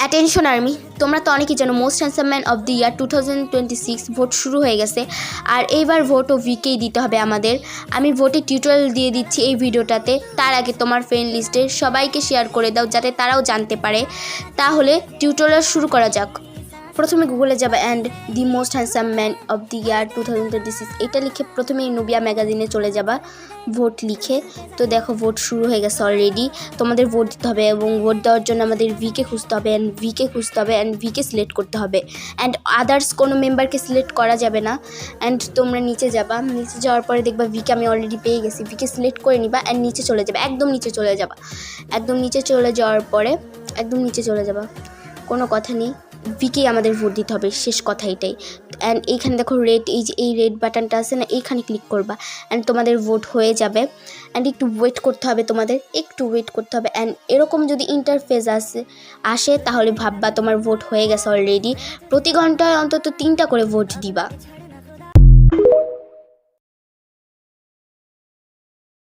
Attention army, তোমরা তো অনেকেই জানো most handsome man of the year 2026 vote শুরু হয়ে গেছে। আর এইবার ভোটও ভিকেই দিতে হবে আমাদের। আমি ভোটের টিউটোরিয়াল দিয়ে দিচ্ছি এই ভিডিওটাতে। তার আগে তোমার ফ্রেন্ড লিস্টে সবাইকে শেয়ার করে দাও যাতে তারাও জানতে পারে। তাহলে টিউটোরিয়াল শুরু করা যাক। প্রথমে গুগলে যাবে and the most handsome man of the year 2026 এটা লিখে প্রথমেই নুবিয়া ম্যাগাজিনে চলে যাবা ভোট লিখে। তো দেখো ভোট শুরু হয়ে গেছে অলরেডি। তোমাদের ভোট দিতে হবে এবং ভোট দেওয়ার জন্য আমাদের ভিকে খুঁজতে হবে অ্যান্ড ভিকে সিলেক্ট করতে হবে অ্যান্ড আদার্স কোনো মেম্বারকে সিলেক্ট করা যাবে না। অ্যান্ড তোমরা নিচে যাবা, নিচে যাওয়ার পরে দেখবা ভিকে আমি অলরেডি পেয়ে গেছি। ভিকে সিলেক্ট করে নিবা অ্যান্ড নিচে চলে যাবে, একদম নিচে চলে যাবা। একদম নিচে চলে যাওয়ার পরে কোনো কথা নেই, ভিকেই আমাদের ভোট দিতে হবে, শেষ কথা এটাই। অ্যান্ড এইখানে দেখো রেড, এই রেড বাটনটা আছে না, এইখানে ক্লিক করবা অ্যান্ড তোমাদের ভোট হয়ে যাবে। অ্যান্ড একটু ওয়েট করতে হবে, অ্যান্ড এরকম যদি ইন্টারফেস আসে তাহলে ভাববা তোমার ভোট হয়ে গেছে অলরেডি। প্রতি ঘন্টায় অন্তত 3টা করে ভোট দিবা।